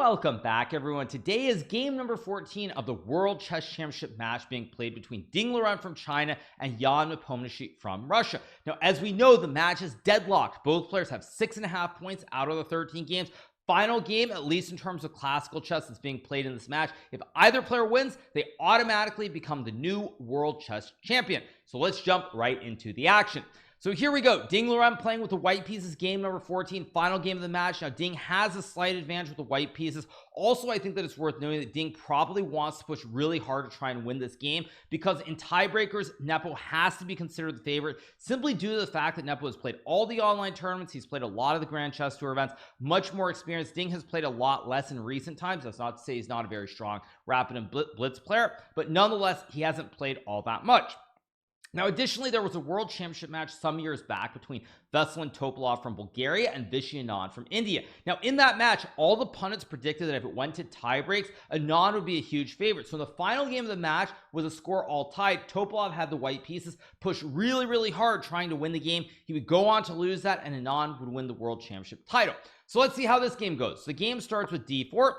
Welcome back, everyone. Today is game number 14 of the World Chess Championship match being played between Liren from China and Jan Nepomniachtchi from Russia. Now, as we know, the match is deadlocked. Both players have 6.5 points out of the 13 games. Final game, at least in terms of classical chess that's being played in this match. If either player wins, they automatically become the new World Chess Champion. So let's jump right into the action. So here we go. Liren playing with the white pieces, game number 14, final game of the match. Now, Ding has a slight advantage with the white pieces. Also, I think that it's worth noting that Ding probably wants to push really hard to try and win this game because in tiebreakers, Nepo has to be considered the favorite simply due to the fact that Nepo has played all the online tournaments. He's played a lot of the Grand Chess Tour events, much more experience. Ding has played a lot less in recent times. That's not to say he's not a very strong rapid and blitz player, but nonetheless, he hasn't played all that much. Now, additionally, there was a world championship match some years back between Veselin Topalov from Bulgaria and Vishy Anand from India. Now, in that match, all the pundits predicted that if it went to tiebreaks, Anand would be a huge favorite. So in the final game of the match, with a score all tied, Topalov had the white pieces, pushed really, really hard trying to win the game. He would go on to lose that, and Anand would win the world championship title. So let's see how this game goes. So the game starts with d4.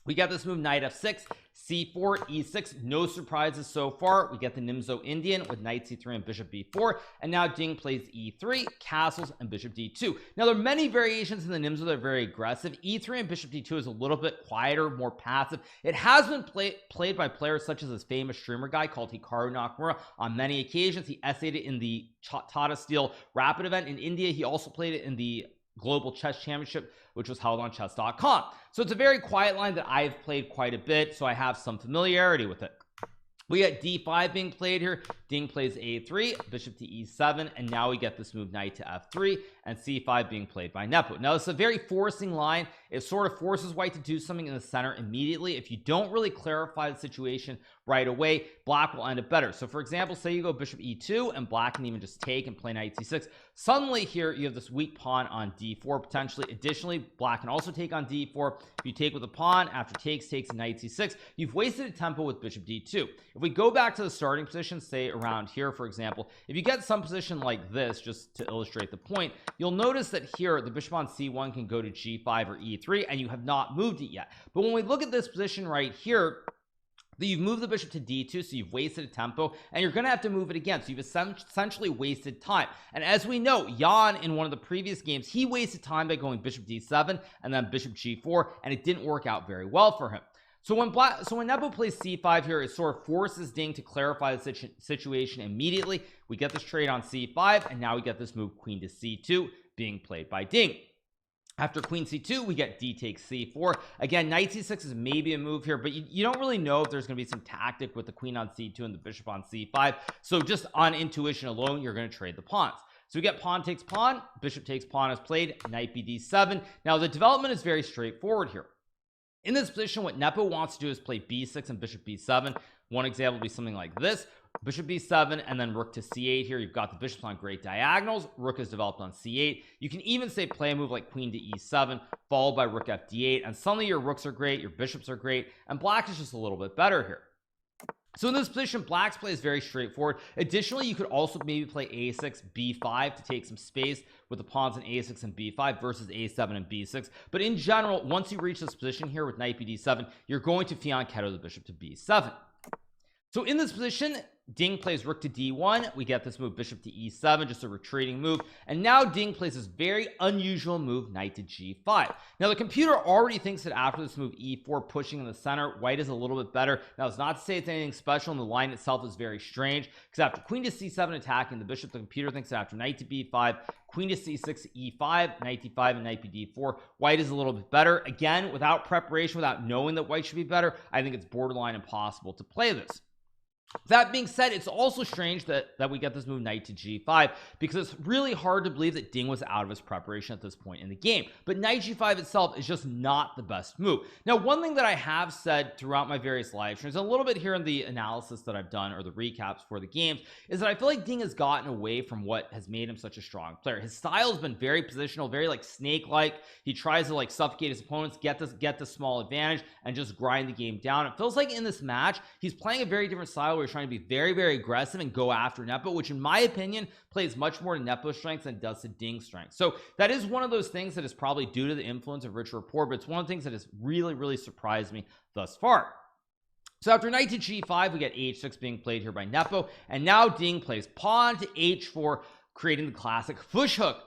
We got this move knight f6, c4, e6. No surprises so far. We get the Nimzo Indian with knight c3 and bishop b4, and now Ding plays e3, castles, and bishop d2. Now there are many variations in the Nimzo that are very aggressive. e3 and bishop d2 is a little bit quieter, more passive. It has been played by players such as this famous streamer guy called Hikaru Nakamura on many occasions. He essayed it in the Tata Steel Rapid event in India. He also played it in the Global Chess Championship, which was held on chess.com. So it's a very quiet line that I've played quite a bit, so I have some familiarity with it. We got d5 being played here. Ding plays a3, bishop to e7, and now we get this move knight to f3 and c5 being played by Nepo. Now it's a very forcing line. It sort of forces white to do something in the center immediately. If you don't really clarify the situation right away, black will end up better. So for example, say you go bishop e2 and black can even just take and play knight c6. Suddenly here you have this weak pawn on d4 potentially. Additionally, black can also take on d4. If you take with a pawn after takes and knight c6, you've wasted a tempo with bishop d2. If we go back to the starting position, say around here, for example, if you get some position like this, just to illustrate the point, you'll notice that here the bishop on c1 can go to g5 or e3, and you have not moved it yet. But when we look at this position right here, that you've moved the bishop to d2, so you've wasted a tempo, and you're going to have to move it again, so you've essentially wasted time. And as we know, Jan in one of the previous games, he wasted time by going bishop d7 and then bishop g4, and it didn't work out very well for him. So when Nepo plays c5 here, it sort of forces Ding to clarify the situation immediately. We get this trade on c5, and now we get this move queen to c2 being played by Ding. After queen c2, we get d takes c4. Again, knight c6 is maybe a move here, but you don't really know if there's going to be some tactic with the queen on c2 and the bishop on c5. So just on intuition alone, you're going to trade the pawns. So we get pawn takes pawn, bishop takes pawn is played, knight bd7. Now the development is very straightforward here. In this position, what Nepo wants to do is play b6 and bishop b7. One example would be something like this: bishop b7 and then rook to c8. Here you've got the bishops on great diagonals. Rook is developed on c8. You can even say play a move like queen to e7 followed by rook f d8, and suddenly your rooks are great, your bishops are great, and black is just a little bit better here. So in this position, black's play is very straightforward. Additionally, you could also maybe play a6 b5 to take some space with the pawns in a6 and b5 versus a7 and b6. But in general, once you reach this position here with knight bd7, you're going to fianchetto the bishop to b7. So in this position, Ding plays rook to d1. We get this move bishop to e7, just a retreating move, and now Ding plays this very unusual move knight to g5. Now the computer already thinks that after this move e4, pushing in the center, white is a little bit better. Now it's not to say it's anything special, and the line itself is very strange, because after queen to c7 attacking the bishop, the computer thinks that after knight to b5, queen to c6, e5, knight d5, and knight bd4, white is a little bit better. Again, without preparation, without knowing that white should be better, I think it's borderline impossible to play this. That being said, it's also strange that we get this move knight to g5, because it's really hard to believe that Ding was out of his preparation at this point in the game. But knight g5 itself is just not the best move. Now, one thing that I have said throughout my various live streams, a little bit here in the analysis that I've done or the recaps for the games, is that I feel like Ding has gotten away from what has made him such a strong player. His style has been very positional, very like snake-like. He tries to like suffocate his opponents, get the small advantage, and just grind the game down. It feels like in this match, he's playing a very different style where he's trying to be very, very aggressive and go after Nepo, which in my opinion plays much more to Nepo's strengths than it does to Ding's strengths. So that is one of those things that is probably due to the influence of rich rapport, but it's one of the things that has really surprised me thus far. So after knight to g5, we get h6 being played here by Nepo, and now Ding plays pawn to h4, creating the classic fish hook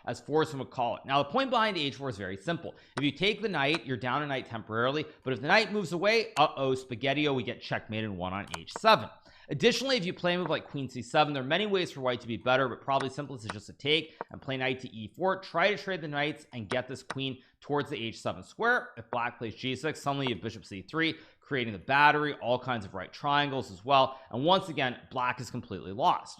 as Forrest would call it. Now the point behind h4 is very simple. If you take the knight, you're down a knight temporarily, but if the knight moves away, spaghetti-o, we get checkmated 1 on h7. Additionally, if you play a move like queen c7, there are many ways for white to be better, but probably simplest is just to take and play knight to e4, try to trade the knights and get this queen towards the h7 square. If black plays g6, suddenly you have bishop c3, creating the battery, all kinds of right triangles as well, and once again black is completely lost.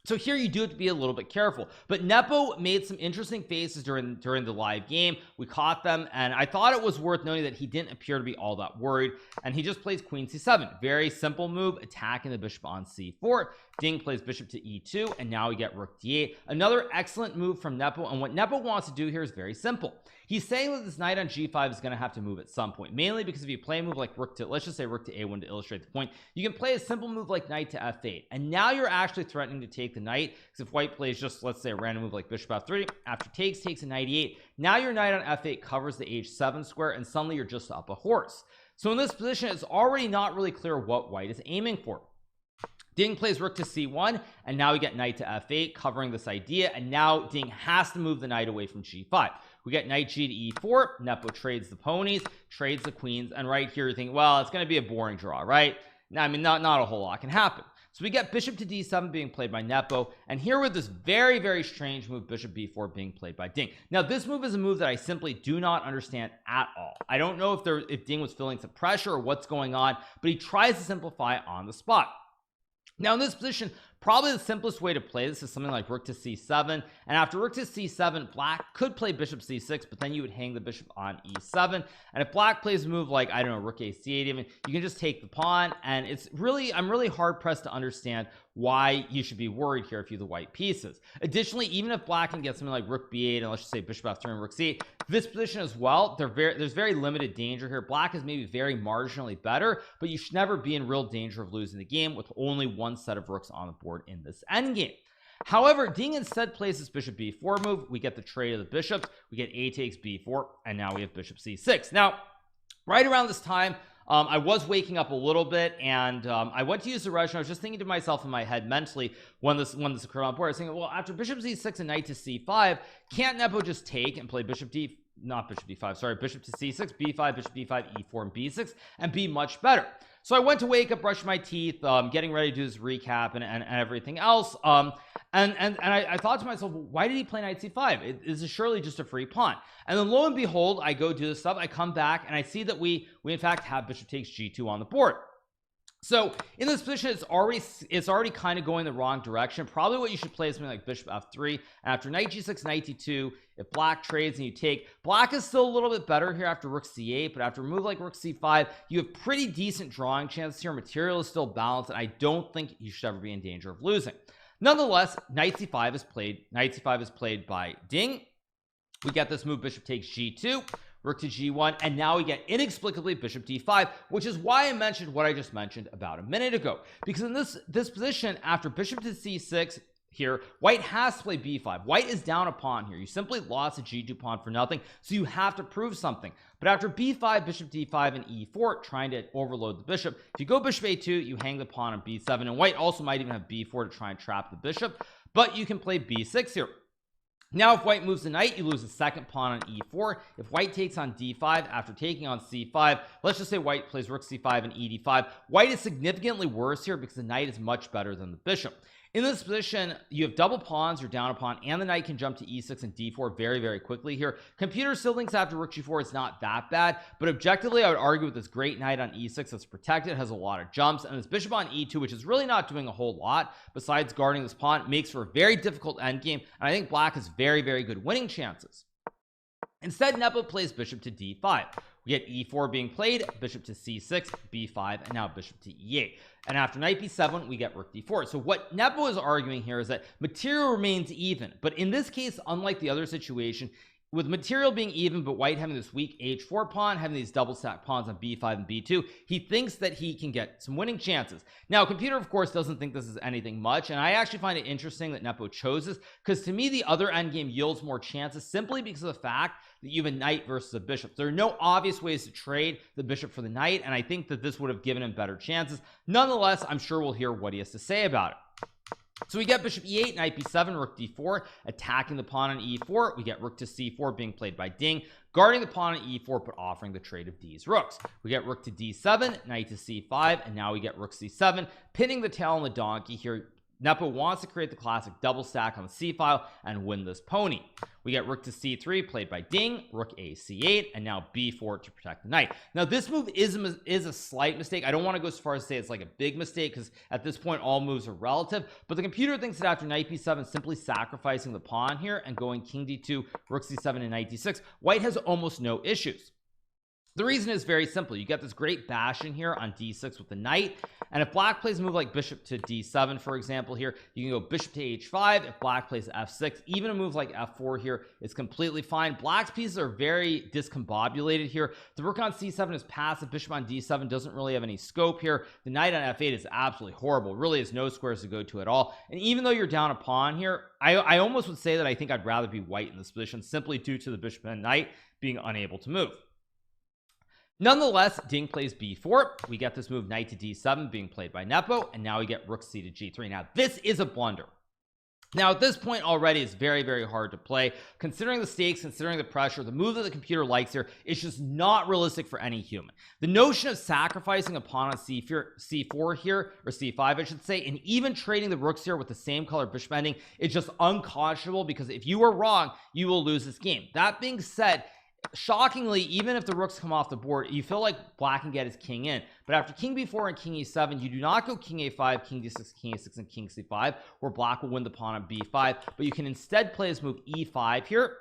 So here you do have to be a little bit careful, but Nepo made some interesting faces during the live game. We caught them, and I thought it was worth noting that he didn't appear to be all that worried, and he just plays queen c7. Very simple move, attacking the bishop on c4. Ding plays bishop to e2, and now we get rook d8. Another excellent move from Nepo, and what Nepo wants to do here is very simple. He's saying that this knight on g5 is going to have to move at some point, mainly because if you play a move like rook to, let's just say rook to a1 to illustrate the point, you can play a simple move like knight to f8, and now you're actually threatening to take the knight, because if white plays just, let's say, a random move like bishop f3, after takes a knight e8, now your knight on f8 covers the h7 square, and suddenly you're just up a horse. So in this position, it's already not really clear what white is aiming for. Ding plays rook to c1, and now we get knight to f8 covering this idea, and now Ding has to move the knight away from g5. We get knight g to e4. Nepo trades the ponies, trades the queens, and right here you think, well, it's going to be a boring draw, right? Now, I mean, not a whole lot can happen. So we get bishop to d7 being played by Nepo, and here with this very strange move, bishop b4 being played by Ding. Now this move is a move that I simply do not understand at all. I don't know if Ding was feeling some pressure or what's going on, but he tries to simplify on the spot. Now in this position, probably the simplest way to play this is something like rook to c7, and after rook to c7, black could play bishop c6, but then you would hang the bishop on e7, and if black plays a move like, I don't know, rook a c8 even, you can just take the pawn, and it's really, I'm really hard pressed to understand why you should be worried here if you have the white pieces. Additionally, even if black can get something like rook b8 and let's just say bishop f3 and rook c8, this position as well, there's very limited danger here. Black is maybe very marginally better, but you should never be in real danger of losing the game with only one set of rooks on the board in this endgame. However, Ding instead plays this bishop b4 move. We get the trade of the bishops, we get a takes b4, and now we have bishop c6. Now right around this time, I was waking up a little bit, and I went to use the rush, and I was just thinking to myself in my head mentally when this occurred on board. I was thinking, well, after bishop c6 and knight to c5, can't Nepo just take and play bishop to c6, b5, bishop d5, e4, and b6, and be much better? So I went to wake up, brush my teeth, getting ready to do this recap and everything else. And I thought to myself, well, why did he play knight c5? This is surely just a free pawn. And then lo and behold, I go do this stuff. I come back and I see that we in fact have bishop takes g2 on the board. So in this position, it's already kind of going the wrong direction. Probably what you should play is something like bishop f3, and after knight g6, knight d2, if black trades and you take, black is still a little bit better here after rook c8, but after a move like rook c5, you have pretty decent drawing chances here. Material is still balanced, and I don't think you should ever be in danger of losing. Nonetheless, knight c5 is played by Ding. We get this move, bishop takes g2, rook to g1, and now we get inexplicably bishop d5, which is why I mentioned what I just mentioned about a minute ago, because in this position, after bishop to c6 here, white has to play b5. White is down a pawn here. You simply lost a g2 pawn for nothing, so you have to prove something. But after b5, bishop d5, and e4, trying to overload the bishop, if you go bishop a2, you hang the pawn on b7, and white also might even have b4 to try and trap the bishop, but you can play b6 here. Now if white moves the knight, you lose the second pawn on e4. If white takes on d5 after taking on c5, let's just say white plays rook c5 and ed5, white is significantly worse here because the knight is much better than the bishop. In this position, you have double pawns, you're down a pawn, and the knight can jump to e6 and d4 very quickly here. Computer still thinks after rook g4 it's not that bad, but objectively I would argue with this great knight on e6 that's protected, has a lot of jumps, and this bishop on e2, which is really not doing a whole lot besides guarding this pawn, makes for a very difficult endgame, and I think black has very good winning chances. Instead, Nepo plays bishop to d5. We get e4 being played, bishop to c6, b5, and now bishop to e8. And after knight b7, we get rook d4. So what Nepo is arguing here is that material remains even, but in this case, unlike the other situation, with material being even, but white having this weak h4 pawn, having these double stack pawns on b5 and b2, he thinks that he can get some winning chances. Now computer of course doesn't think this is anything much, and I actually find it interesting that Nepo chose this, because to me the other endgame yields more chances simply because of the fact that you have a knight versus a bishop. There are no obvious ways to trade the bishop for the knight, and I think that this would have given him better chances. Nonetheless, I'm sure we'll hear what he has to say about it. So we get bishop e8, knight b7, rook d4, attacking the pawn on e4. We get rook to c4 being played by Ding, guarding the pawn on e4 but offering the trade of these rooks. We get rook to d7, knight to c5, and now we get rook c7, pinning the tail on the donkey here. Nepo wants to create the classic double stack on the c file and win this pony. We get rook to c3 played by Ding, rook a c8, and now b4 to protect the knight. Now this move is a slight mistake. I don't want to go as far as to say it's like a big mistake, because at this point all moves are relative, but the computer thinks that after knight b7, simply sacrificing the pawn here and going king d2, rook c7, and knight d6, white has almost no issues. The reason is very simple. You get this great bash in here on d6 with the knight, and if black plays a move like bishop to d7, for example, here you can go bishop to h5. If black plays f6, even a move like f4 here is completely fine. Black's pieces are very discombobulated here. The rook on c7 is passive. Bishop on d7 doesn't really have any scope here. The knight on f8 is absolutely horrible. Really has no squares to go to at all, and even though you're down a pawn here, I almost would say that I think I'd rather be white in this position, simply due to the bishop and knight being unable to move. Nonetheless, Ding plays b4. We get this move knight to d7 being played by Nepo, and now we get rook c to g3. Now this is a blunder. Now at this point already it's very, very hard to play, considering the stakes, considering the pressure. The move that the computer likes here is just not realistic for any human. The notion of sacrificing a pawn on c4 here, or c5 I should say, and even trading the rooks here with the same color bishop ending is just unconscionable, because if you are wrong you will lose this game. That being said, shockingly, even if the rooks come off the board, you feel like black can get his king in, but after king b4 and king e7, you do not go king a5, king d6, king a6, and king c5, where black will win the pawn on b5, but you can instead play his move e5 here,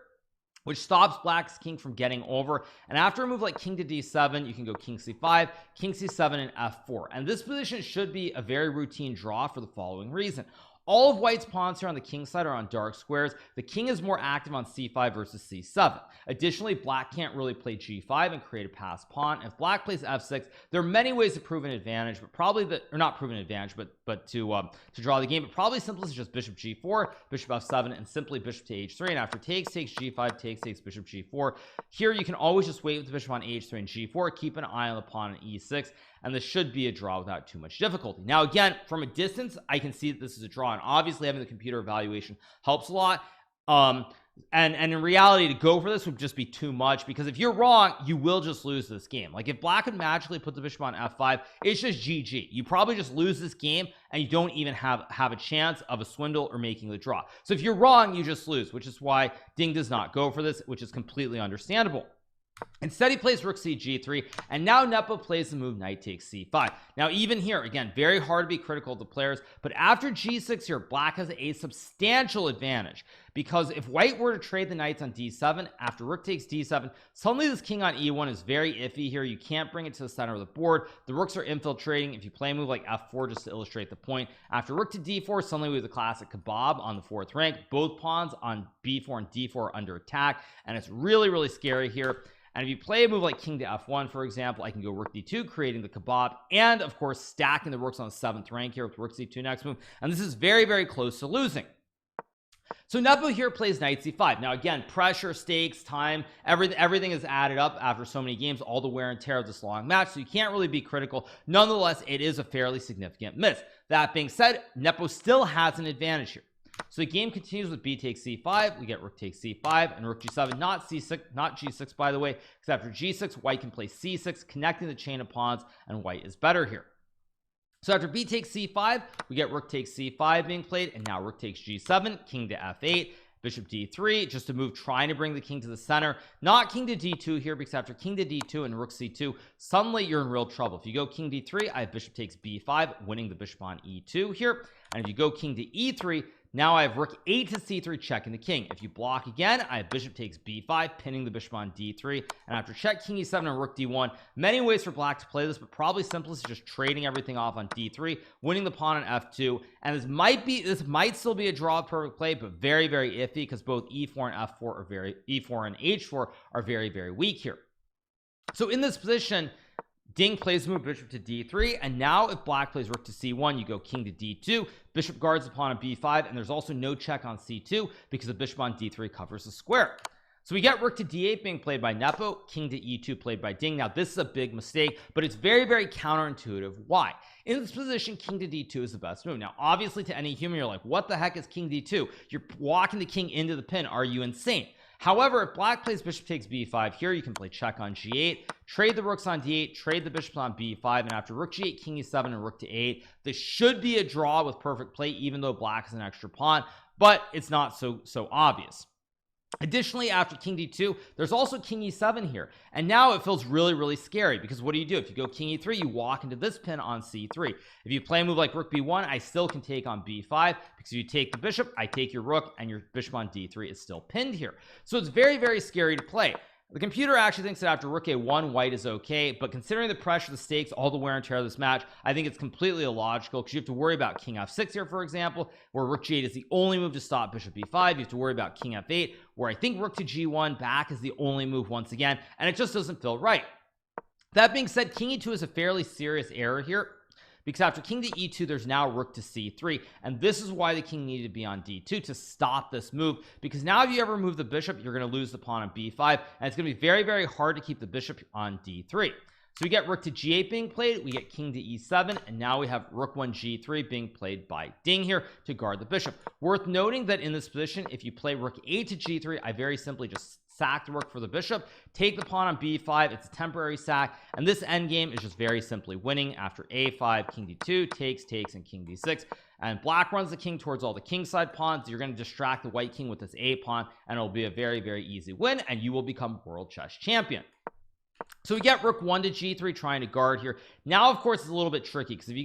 which stops black's king from getting over. And after a move like king to d7, you can go king c5, king c7, and f4, and this position should be a very routine draw for the following reason. All of white's pawns here on the king side are on dark squares. The king is more active on c5 versus c7. Additionally, black can't really play g5 and create a passed pawn. If black plays f6, there are many ways to prove an advantage, but probably or not prove an advantage, but to draw the game. But probably simplest is just bishop g4, bishop f7, and simply bishop to h3. And after takes g5, takes bishop g4. Here you can always just wait with the bishop on h3 and g4. Keep an eye on the pawn on e6. And this should be a draw without too much difficulty. Now again, from a distance I can see that this is a draw, and obviously having the computer evaluation helps a lot. And in reality, to go for this would just be too much, because if you're wrong you will just lose this game. Like if black could magically put the bishop on f5, it's just GG. You probably just lose this game and you don't even have a chance of a swindle or making the draw. So if you're wrong you just lose, which is why Ding does not go for this, which is completely understandable. Instead he plays rook c g3, and now Nepo plays the move knight takes c5. Now even here, again, very hard to be critical of the players, but after g6 here, black has a substantial advantage, because if white were to trade the knights on d7 after rook takes d7, suddenly this king on e1 is very iffy here. You can't bring it to the center of the board. The rooks are infiltrating. If you play a move like f4, just to illustrate the point, after rook to d4, suddenly we have the classic kebab on the 4th rank. Both pawns on b4 and d4 are under attack, and it's really, really scary here. And if you play a move like king to f1, for example, I can go rook d2, creating the kebab, and of course stacking the rooks on the 7th rank here with rook c2 next move, and this is very, very close to losing. So Nepo here plays knight c5. Now again, pressure, stakes, time, everything is added up after so many games, all the wear and tear of this long match, so you can't really be critical. Nonetheless, it is a fairly significant miss. That being said, Nepo still has an advantage here. So the game continues with b takes c5. We get rook takes c5 and rook g7, not c6, not g6 by the way, because after g6 white can play c6, connecting the chain of pawns, and white is better here. So after b takes c5, we get rook takes c5 being played, and now rook takes g7, king to f8, bishop d3, just a move trying to bring the king to the center. Not king to d2 here, because after king to d2 and rook c2, suddenly you're in real trouble. If you go king d3, I have bishop takes b5, winning the bishop on e2 here. And if you go king to e3, Now I have rook 8 to c3, checking the king. If you block again, I have bishop takes b5, pinning the bishop on d3, and after check, king e7 and rook d1. Many ways for black to play this, but probably simplest is just trading everything off on d3, winning the pawn on f2. And this might still be a draw of perfect play, but very iffy, because both e4 and f4 are e4 and h4 are very weak here. So in this position, Ding plays the move bishop to d3, and now if black plays rook to c1, you go king to d2, bishop guards the pawn on b5, and there's also no check on c2 because the bishop on d3 covers the square. So we get rook to d8 being played by Nepo, king to e2 played by Ding. Now this is a big mistake, but it's very counterintuitive. Why? In this position, king to d2 is the best move. Now obviously to any human, you're like, what the heck is king d2? You're walking the king into the pin. Are you insane? However, if black plays bishop takes b5 here, you can play check on g8, trade the rooks on d8, trade the bishops on b5, and after rook g8, king e7, and rook to 8, this should be a draw with perfect play, even though black is an extra pawn, but it's not so obvious. Additionally, after king d2, there's also king e7 here, and now it feels really scary, because what do? If you go king e3, you walk into this pin on c3. If you play a move like rook b1, I still can take on b5, because if you take the bishop, I take your rook, and your bishop on d3 is still pinned here. So it's very scary to play. The computer actually thinks that after rook a1, white is okay, but considering the pressure, the stakes, all the wear and tear of this match, I think it's completely illogical, because you have to worry about king f6 here, for example, where rook g8 is the only move to stop bishop b5. You have to worry about king f8, where I think rook to g1 back is the only move once again, and it just doesn't feel right. That being said, king e2 is a fairly serious error here, because after king to e2, there's now rook to c3, and this is why the king needed to be on d2 to stop this move, because now if you ever move the bishop, you're going to lose the pawn on b5, and it's going to be very hard to keep the bishop on d3. So we get rook to g8 being played, we get king to e7, and now we have rook 1 g3 being played by Ding here to guard the bishop. Worth noting that in this position, if you play rook 8 to g3, I very simply just sack the rook for the bishop, take the pawn on b5, it's a temporary sack, and this endgame is just very simply winning. After a5, king d2, takes, and king d6, and black runs the king towards all the kingside pawns. You're going to distract the white king with this a pawn, and it'll be a very easy win, and you will become world chess champion. So we get rook 1 to g3 trying to guard here. Now of course it's a little bit tricky, because if you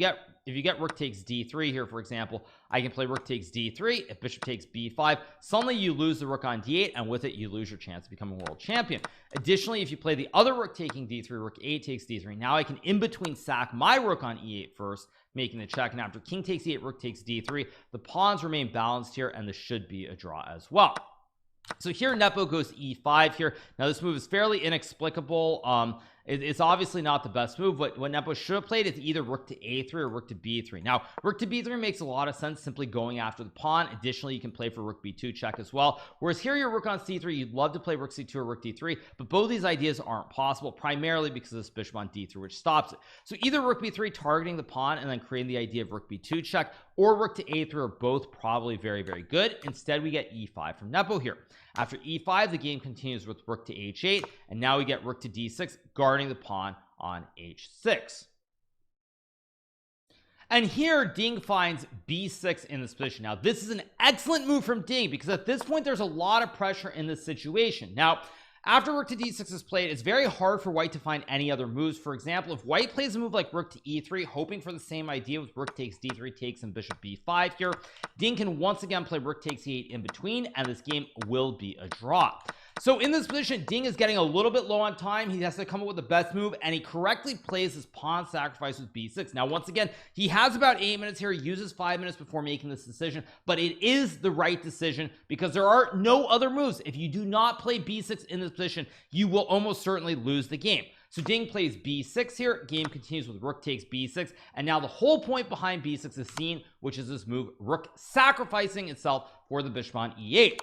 get rook takes d3 here, for example, I can play rook takes d3. If bishop takes b5, suddenly you lose the rook on d8, and with it you lose your chance to become a world champion. Additionally, if you play the other rook taking d3, rook 8 takes d3, now I can in between sack my rook on e8 first, making the check, and after king takes e8, rook takes d3, the pawns remain balanced here, and this should be a draw as well. So here Nepo goes e5 here. Now this move is fairly inexplicable. It's obviously not the best move. What Nepo should have played is either rook to a3 or rook to b3. Now rook to b3 makes a lot of sense, simply going after the pawn. Additionally, you can play for rook b2 check as well, whereas here your rook on c3, you'd love to play rook c2 or rook d3, but both these ideas aren't possible, primarily because of this bishop on d3, which stops it. So either rook b3 targeting the pawn and then creating the idea of rook b2 check, or rook to a3 are both probably very good. Instead, we get e5 from Nepo here. After e5, the game continues with rook to h8, and now we get rook to d6, guarding the pawn on h6. And here Ding finds b6 in this position. Now this is an excellent move from Ding, because at this point there's a lot of pressure in this situation. Now after rook to d6 is played, it's very hard for white to find any other moves. For example, if white plays a move like rook to e3, hoping for the same idea with rook takes d3 takes and bishop b5 here, Ding can once again play rook takes e8 in between, and this game will be a draw. So in this position, Ding is getting a little bit low on time. He has to come up with the best move, and he correctly plays his pawn sacrifice with b6. Now once again, he has about 8 minutes here. He uses 5 minutes before making this decision, but it is the right decision, because there are no other moves. If you do not play b6 in this position, you will almost certainly lose the game. So Ding plays b6 here. Game continues with rook takes b6, and now the whole point behind b6 is seen, which is this move, rook sacrificing itself for the bishop on e8.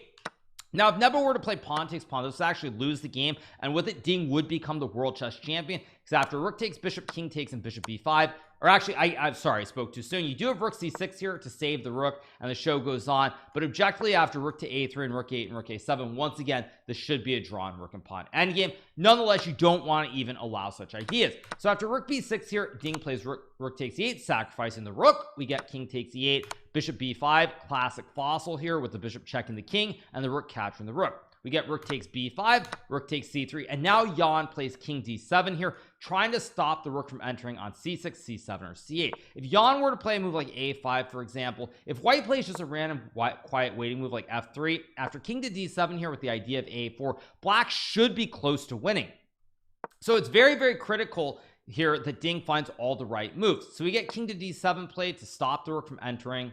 Now if Nepo were to play pawn takes pawn, this would actually lose the game, and with it Ding would become the world chess champion, because after rook takes bishop, king takes, and bishop b5, or actually I'm sorry, I spoke too soon. You do have rook c6 here to save the rook, and the show goes on, but objectively after rook to a3 and rook 8 and rook a7, once again this should be a drawn rook and pawn endgame. Nonetheless, you don't want to even allow such ideas. So after rook b6 here, Ding plays rook takes e8, sacrificing the rook. We get king takes e8, bishop b5, classic fossil here with the bishop checking the king and the rook capturing the rook. We get rook takes b5, rook takes c3, and now Jan plays king d7 here, trying to stop the rook from entering on c6, c7, or c8. If Jan were to play a move like a5, for example, if white plays just a random quiet waiting move like f3, after king to d7 here with the idea of a4, black should be close to winning. So it's very, very critical here that Ding finds all the right moves. So we get king to d7 played to stop the rook from entering.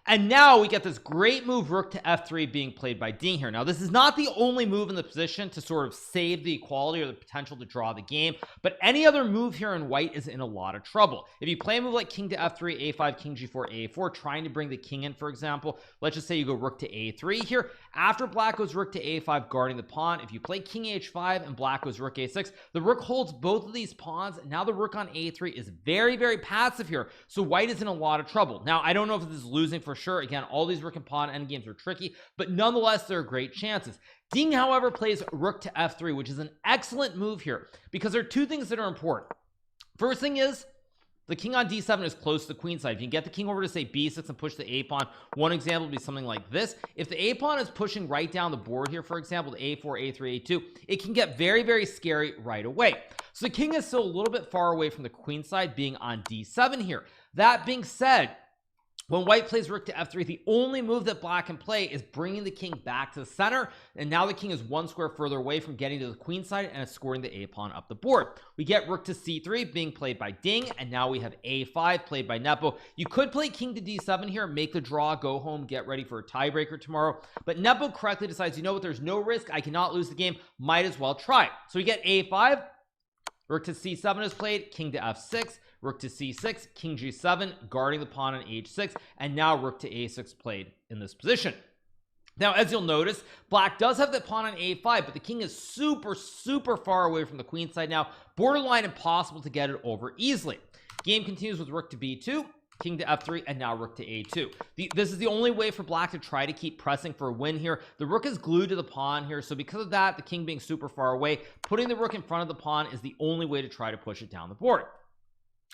And now we get this great move rook to f3 being played by Ding here. Now this is not the only move in the position to sort of save the equality or the potential to draw the game, but any other move here in white is in a lot of trouble. If you play a move like king to f3, a5, king g4, a4, trying to bring the king in, for example, let's just say you go rook to a3 here. After black goes rook to a5 guarding the pawn, if you play king h5 and black goes rook a6, the rook holds both of these pawns. Now the rook on a3 is very, very passive here, so white is in a lot of trouble. Now I don't know if this is losing for sure. Again, all these rook and pawn endgames are tricky, but nonetheless there are great chances. Ding, however, plays rook to f3, which is an excellent move here because there are two things that are important. First thing is the king on d7 is close to the queen side. If you can get the king over to say b6 and push the a pawn, one example would be something like this. If the a pawn is pushing right down the board here, for example, to a4, a3, a2, it can get very, very scary right away. So the king is still a little bit far away from the queen side being on d7 here. That being said, when white plays rook to f3, the only move that black can play is bringing the king back to the center, and now the king is one square further away from getting to the queen side and escorting the a pawn up the board. We get rook to c3 being played by Ding, and now we have a5 played by Nepo. You could play king to d7 here, make the draw, go home, get ready for a tiebreaker tomorrow, but Nepo correctly decides, you know what, there's no risk, I cannot lose the game, might as well try. So we get a5, rook to c7 is played, king to f6, rook to c6, king g7, guarding the pawn on h6, and now rook to a6 played in this position. Now, as you'll notice, black does have the pawn on a5, but the king is super, super far away from the queen side now, borderline impossible to get it over easily. Game continues with rook to b2, king to f3, and now rook to a2. This is the only way for black to try to keep pressing for a win here. The rook is glued to the pawn here, so because of that, the king being super far away, putting the rook in front of the pawn is the only way to try to push it down the board.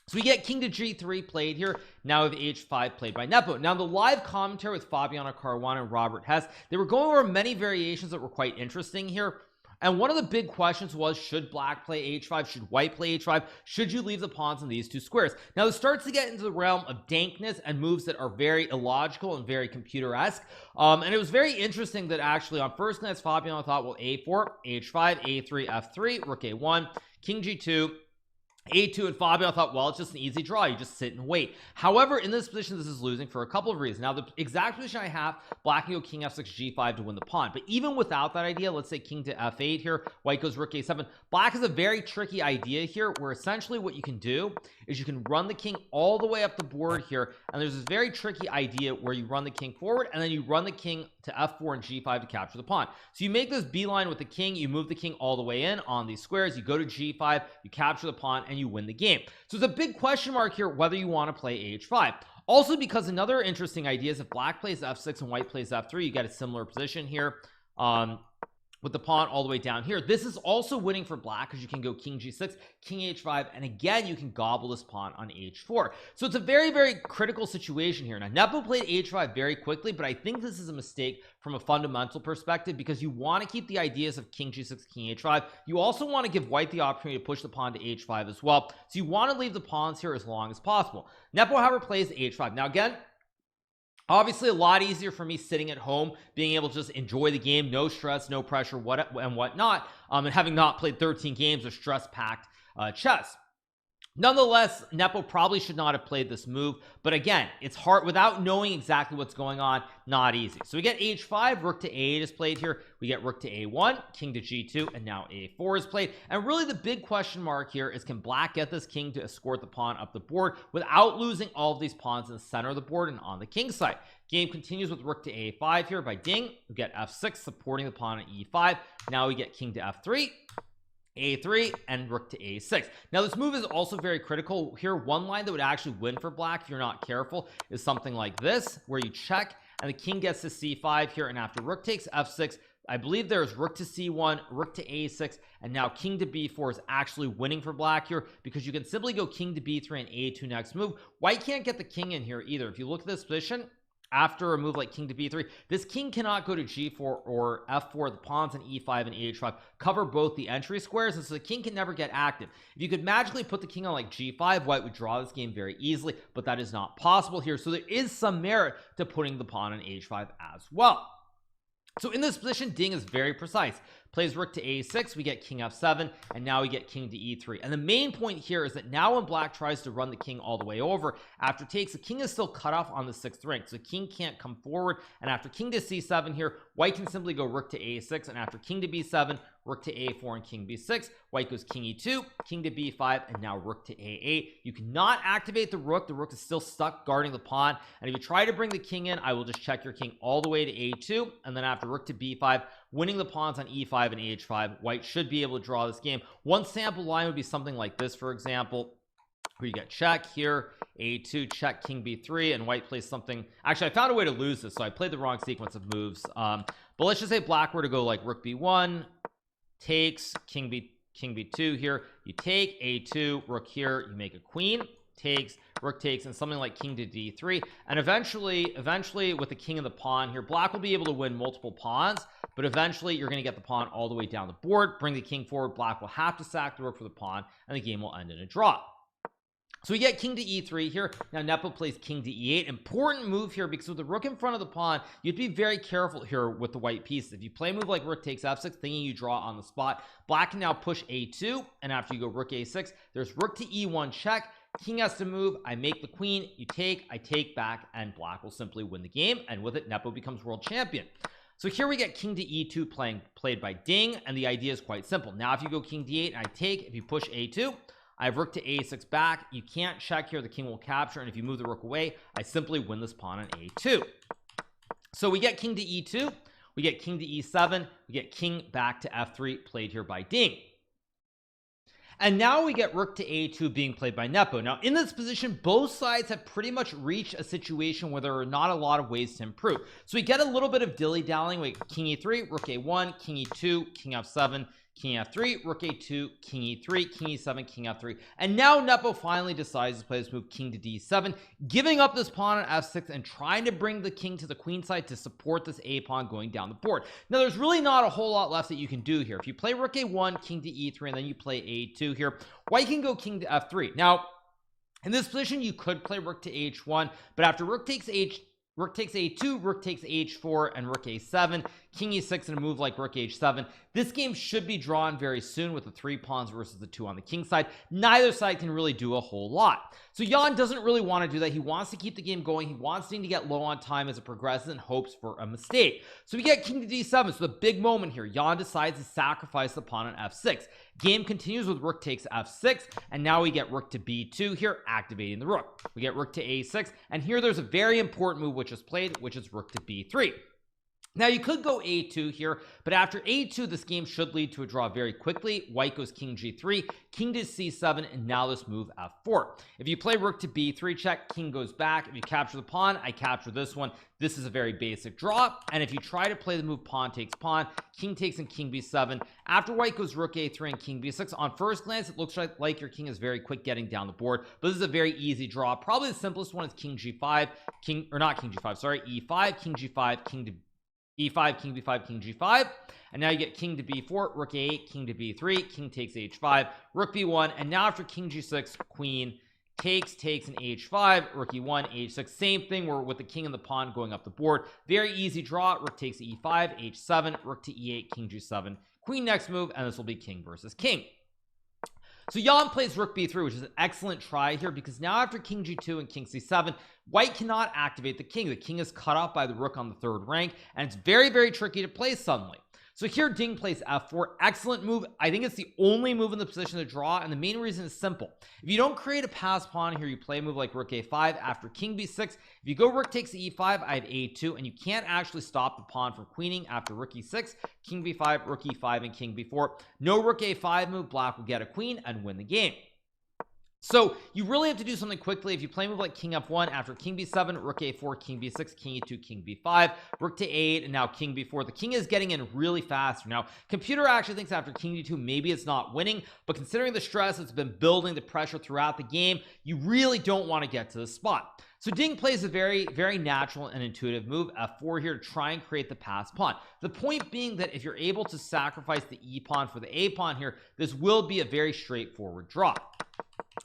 So we get king to g3 played here. Now we have h5 played by Nepo. Now the live commentary with Fabiano Caruana and Robert Hess, they were going over many variations that were quite interesting here. And one of the big questions was, should black play h5? Should white play h5? Should you leave the pawns in these two squares? Now this starts to get into the realm of dankness and moves that are very illogical and very computer-esque. And it was very interesting that actually on first glance, Fabiano thought, well, a4, h5, a3, f3, rook a1, king g2, a2, and Fabio thought, well, it's just an easy draw, you just sit and wait. However, in this position, this is losing for a couple of reasons. Now the exact position I have, black can go king f6, g5 to win the pawn, but even without that idea, let's say king to f8 here, white goes rook a7, black has a very tricky idea here where essentially what you can do is you can run the king all the way up the board here, and there's this very tricky idea where you run the king forward and then you run the king to f4 and g5 to capture the pawn. So you make this beeline with the king, you move the king all the way in on these squares, you go to g5, you capture the pawn, and you win the game. So it's a big question mark here whether you want to play h5. Also, because another interesting idea is if black plays f6 and white plays f3, you get a similar position here with the pawn all the way down here. This is also winning for black because you can go king g6, king h5, and again you can gobble this pawn on h4. So it's a very, very critical situation here. Now Nepo played h5 very quickly, but I think this is a mistake from a fundamental perspective because you want to keep the ideas of king g6, king h5. You also want to give white the opportunity to push the pawn to h5 as well. So you want to leave the pawns here as long as possible. Nepo, however, plays h5. Now again, obviously a lot easier for me sitting at home, being able to just enjoy the game, no stress, no pressure, and whatnot, and having not played 13 games of stress-packed chess. Nonetheless, Nepo probably should not have played this move, but again, it's hard without knowing exactly what's going on, not easy. So we get h5, rook to a8 is played here, we get rook to a1, king to g2, and now a4 is played. And really the big question mark here is, can black get this king to escort the pawn up the board without losing all of these pawns in the center of the board and on the king side? Game continues with rook to a5 here by Ding. We get f6 supporting the pawn at e5. Now we get king to f3, a3, and rook to a6. Now this move is also very critical here. One line that would actually win for black if you're not careful is something like this, where you check and the king gets to c5 here, and after rook takes f6, I believe there's rook to c1, rook to a6, and now king to b4 is actually winning for black here because you can simply go king to b3 and a2 next move. White can't get the king in here either. If you look at this position, after a move like king to b3, this king cannot go to g4 or f4. The pawns on e5 and h5 cover both the entry squares, and so the king can never get active. If you could magically put the king on like g5, white would draw this game very easily, but that is not possible here. So there is some merit to putting the pawn on h5 as well. So in this position, Ding is very precise. Plays rook to a6, we get king f7, and now we get king to e3. And the main point here is that now when black tries to run the king all the way over, after takes, the king is still cut off on the 6th rank, so the king can't come forward. And after king to c7 here, white can simply go rook to a6, and after king to b7, rook to a4 and king b6, white goes king e2, king to b5, and now rook to a8. You cannot activate the rook is still stuck guarding the pawn, and if you try to bring the king in, I will just check your king all the way to a2, and then after rook to b5, winning the pawns on e5 and h5, white should be able to draw this game. One sample line would be something like this, for example, where you get check here, a2, check, king b3, and white plays something. Actually, I found a way to lose this, so I played the wrong sequence of moves. But let's just say black were to go like rook b1, takes, king b2 here, you take a2, rook here, you make a queen, takes, rook takes, and something like king to d3, and eventually with the king and the pawn here, black will be able to win multiple pawns, but eventually you're going to get the pawn all the way down the board, bring the king forward, black will have to sack the rook for the pawn, and the game will end in a draw. So we get king to e3 here. Now Nepo plays king to e8. Important move here, because with the rook in front of the pawn, you'd be very careful here with the white pieces. If you play a move like rook takes f6, thinking you draw on the spot, black can now push a2, and after you go rook a6, there's rook to e1 check, king has to move, I make the queen, you take, I take back, and black will simply win the game, and with it Nepo becomes world champion. So here we get king to e2 played by Ding, and the idea is quite simple. Now if you go king d8 and I take, if you push a2, I have rook to a6 back, you can't check here, the king will capture, and if you move the rook away, I simply win this pawn on a2. So we get king to e2, we get king to e7, we get king back to f3 played here by Ding. And now we get rook to a2 being played by Nepo. Now in this position, both sides have pretty much reached a situation where there are not a lot of ways to improve. So we get a little bit of dilly-dallying. We get king e3, rook a1, king e2, king f7, king f3, rook a2, king e3, king e7, king f3, and now Nepo finally decides to play this move king to d7, giving up this pawn on f6 and trying to bring the king to the queen side to support this a pawn going down the board. Now there's really not a whole lot left that you can do here. If you play rook a1, king to e3, and then you play a2 here, white can go king to f3. Now in this position you could play rook to h1, but after rook takes a2, rook takes h4, and rook a7, king e6, and a move like rook h7. This game should be drawn very soon with the 3 pawns versus the 2 on the king side. Neither side can really do a whole lot. So Jan doesn't really want to do that. He wants to keep the game going. He wants Ding to get low on time as it progresses and hopes for a mistake. So we get king to d7. So the big moment here, Jan decides to sacrifice the pawn on f6. Game continues with rook takes f6, and now we get rook to b2 here, activating the rook. We get rook to a6, and here there's a very important move which is played, which is rook to b3. Now you could go a2 here, but after a2 this game should lead to a draw very quickly. White goes king g3, king to c7, and now this move f4. If you play rook to b3 check, king goes back. If you capture the pawn, I capture this one. This is a very basic draw, and if you try to play the move pawn takes pawn, king takes, and king b7, after white goes rook a3 and king b6, on first glance it looks like your king is very quick getting down the board, but this is a very easy draw. Probably the simplest one is king g5, e5, king g5, king to e5, king b5, king g5, and now you get king to b4, rook a8, king to b3, king takes h5, rook b1, and now after king g6, queen takes, and h5, rook e1, h6, same thing where with the king and the pawn going up the board. Very easy draw. Rook takes e5, h7, rook to e8, king g7, queen next move, and this will be king versus king. So Jan plays rook b3, which is an excellent try here, because now after king g2 and king c7, white cannot activate the king. The king is cut off by the rook on the 3rd rank, and it's very, very tricky to play suddenly. So here Ding plays f4. Excellent move. I think it's the only move in the position to draw, and the main reason is simple. If you don't create a pass pawn here, you play a move like rook a5 after king b6. If you go rook takes e5, I have a2, and you can't actually stop the pawn from queening after rook e6, king b5, rook e5, and king b4. No rook a5 move, black will get a queen and win the game. So you really have to do something quickly. If you play a move like king f1 after king b7, rook a4, king b6, king e2, king b5, rook to a8, and now king b4, the king is getting in really fast. Now computer actually thinks after king d2 maybe it's not winning, but considering the stress that's been building, the pressure throughout the game, you really don't want to get to this spot. So Ding plays a very natural and intuitive move, f4 here, to try and create the pass pawn. The point being that if you're able to sacrifice the e pawn for the a pawn here, this will be a very straightforward draw.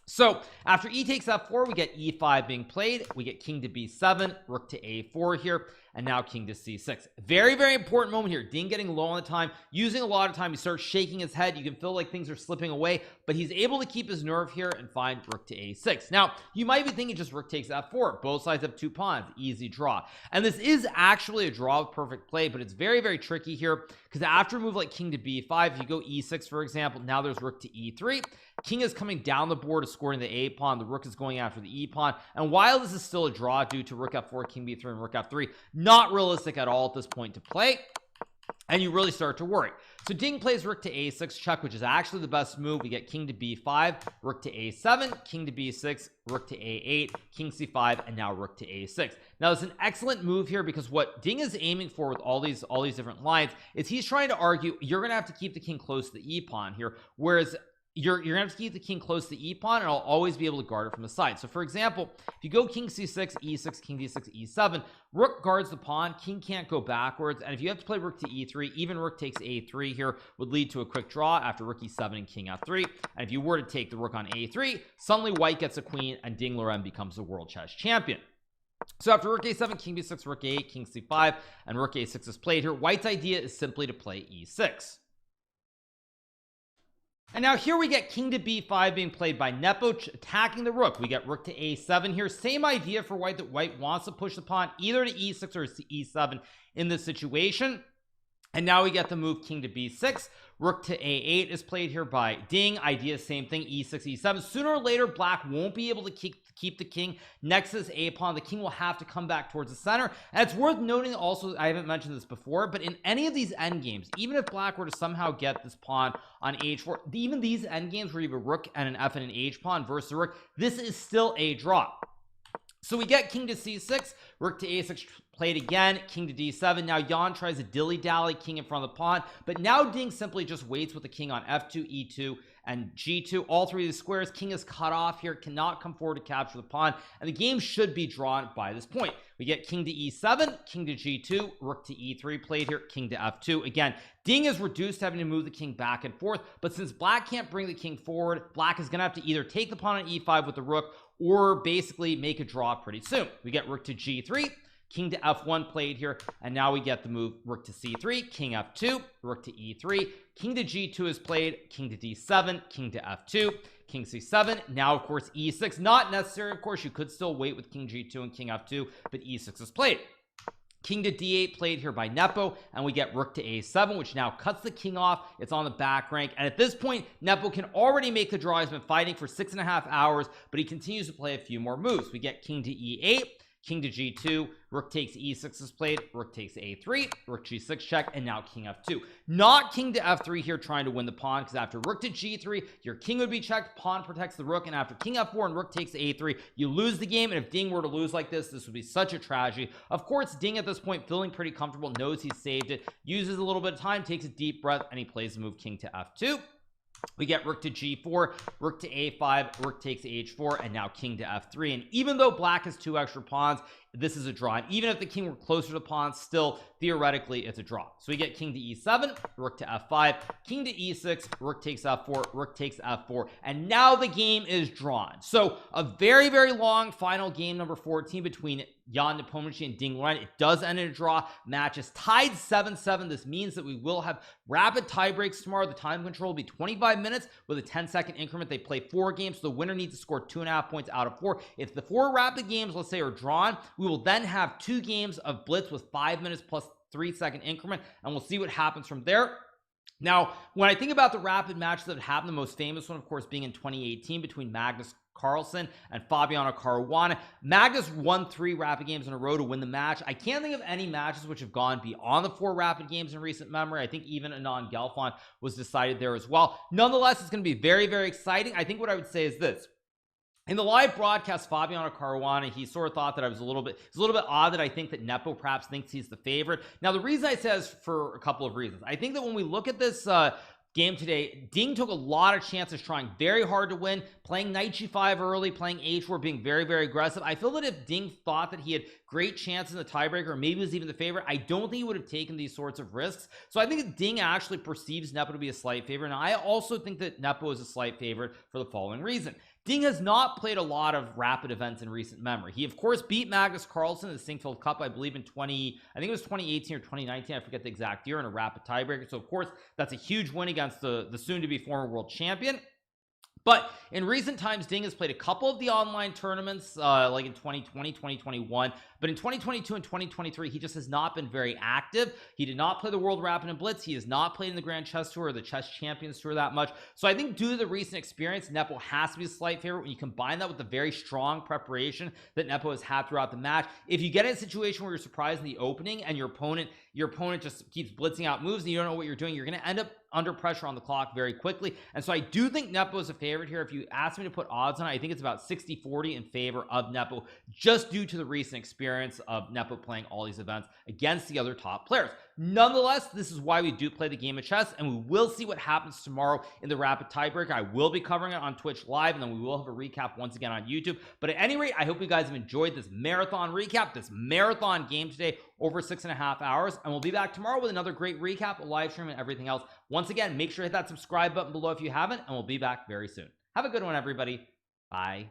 So after e takes f4, we get e5 being played. We get king to b7, rook to a4 here, and now king to c6. Very important moment here. Ding getting low on the time, using a lot of time. He starts shaking his head. You can feel like things are slipping away, but he's able to keep his nerve here and find rook to a6. Now you might be thinking just rook takes f4. Both sides have 2 pawns, easy draw. And this is actually a draw with perfect play, but it's very tricky here, because after a move like king to b5, if you go e6 for example, now there's rook to e3. King is coming down the board, scoring the a pawn. The rook is going after the e pawn, and while this is still a draw due to rook f4, king b3, and rook f3, not realistic at all at this point to play, and you really start to worry. So Ding plays rook to a6 check, which is actually the best move. We get king to b5, rook to a7, king to b6, rook to a8, king c5, and now rook to a6. Now it's an excellent move here, because what Ding is aiming for with all these different lines is he's trying to argue you're gonna have to keep the king close to the e pawn here, whereas you're gonna have to keep the king close to the e pawn, and I'll always be able to guard it from the side. So for example, if you go king c6, e6, king d6, e7, rook guards the pawn, king can't go backwards, and if you have to play rook to e3, even rook takes a3 here would lead to a quick draw after rook e7 and king f3. And if you were to take the rook on a3, suddenly white gets a queen and Ding Liren becomes the world chess champion. So after rook a7, king b6, rook a8, king c5, and rook a6 is played here, white's idea is simply to play e6. And now here we get king to b5 being played by Nepo, attacking the rook. We get rook to a7 here. Same idea for white, that white wants to push the pawn either to e6 or to e7 in this situation. And now we get the move king to b6. Rook to a8 is played here by Ding. Idea same thing, e6, e7. Sooner or later, black won't be able to keep the king next to this a pawn. The king will have to come back towards the center. And it's worth noting also, I haven't mentioned this before, but in any of these endgames, even if black were to somehow get this pawn on h4, even these endgames where you have a rook and an f and an h pawn versus a rook, this is still a draw. So we get king to c6, rook to a6 played again, king to d7. Now Yan tries to dilly-dally, king in front of the pawn, but now Ding simply just waits with the king on f2, e2, and g2. All three of these squares, king is cut off here, cannot come forward to capture the pawn, and the game should be drawn by this point. We get king to e7, king to g2, rook to e3 played here, king to f2. Again, Ding is reduced to having to move the king back and forth, but since black can't bring the king forward, black is gonna have to either take the pawn on e5 with the rook, or basically make a draw pretty soon. We get rook to g3, king to f1 played here, and now we get the move rook to c3, king f2, rook to e3, king to g2 is played, king to d7, king to f2, king c7. Now of course e6, not necessary, of course you could still wait with king g2 and king f2, but e6 is played. King to d8 played here by Nepo, and we get rook to a7, which now cuts the king off. It's on the back rank, and at this point Nepo can already make the draw. He's been fighting for 6.5 hours, but he continues to play a few more moves. We get king to e8, king to g2, rook takes e6 is played, rook takes a3, rook g6 check, and now king f2. Not king to f3 here trying to win the pawn, because after rook to g3 your king would be checked, pawn protects the rook, and after king f4 and rook takes a3 you lose the game. And if Ding were to lose like this would be such a tragedy. Of course Ding at this point feeling pretty comfortable, knows he's saved it, uses a little bit of time, takes a deep breath, and he plays the move king to f2. We get rook to g4, rook to a5, rook takes h4, and now king to f3. And even though black has 2 extra pawns, this is a draw. And even if the king were closer to pawns, still theoretically it's a draw. So we get king to e7, rook to f5, king to e6, rook takes f4, rook takes f4, and now the game is drawn. So a very long final game number 14 between Yan Nepomniachtchi and Ding Liren. It does end in a draw. Match is tied 7-7. This means that we will have rapid tie breaks tomorrow. The time control will be 25 minutes with a 10-second increment. They play 4 games, so the winner needs to score 2.5 points out of 4. If the 4 rapid games, let's say, are drawn, we will then have 2 games of blitz with 5 minutes plus 3-second increment, and we'll see what happens from there. Now, when I think about the rapid matches that happened, the most famous one, of course, being in 2018 between Magnus Carlsen and Fabiano Caruana. Magnus won 3 rapid games in a row to win the match. I can't think of any matches which have gone beyond the 4 rapid games in recent memory. I think even Anand Gelfand was decided there as well. Nonetheless, it's going to be very exciting. I think what I would say is this: In the live broadcast, Fabiano Caruana, he sort of thought that it's a little bit odd that I think that Nepo perhaps thinks he's the favorite. Now, the reason I say is for a couple of reasons. I think that when we look at this game today, Ding took a lot of chances, trying very hard to win, playing knight g5 early, playing h4, being very, very aggressive. I feel that if Ding thought that he had great chances in the tiebreaker, or maybe was even the favorite, I don't think he would have taken these sorts of risks. So I think that Ding actually perceives Nepo to be a slight favorite, and I also think that Nepo is a slight favorite for the following reason. Ding has not played a lot of rapid events in recent memory. He, of course, beat Magnus Carlsen in the Singfield Cup, I believe, in 2018 or 2019. I forget the exact year, in a rapid tiebreaker. So, of course, that's a huge win against the soon-to-be former world champion. But in recent times, Ding has played a couple of the online tournaments, like in 2020, 2021. But in 2022 and 2023, he just has not been very active. He did not play the World Rapid and Blitz. He has not played in the Grand Chess Tour or the Chess Champions Tour that much. So I think due to the recent experience, Nepo has to be a slight favorite. When you combine that with the very strong preparation that Nepo has had throughout the match, if you get in a situation where you're surprised in the opening and your opponent just keeps blitzing out moves and you don't know what you're doing, you're going to end up under pressure on the clock very quickly. And so I do think Nepo is a favorite here. If you ask me to put odds on it, I think it's about 60-40 in favor of Nepo, just due to the recent experience of Nepo playing all these events against the other top players. Nonetheless, this is why we do play the game of chess, and we will see what happens tomorrow in the rapid tiebreaker. I will be covering it on Twitch live, and then we will have a recap once again on YouTube. But at any rate, I hope you guys have enjoyed this marathon recap, this marathon game today, over 6.5 hours, and we'll be back tomorrow with another great recap, a live stream, and everything else. Once again, make sure to hit that subscribe button below if you haven't, and we'll be back very soon. Have a good one, everybody. Bye.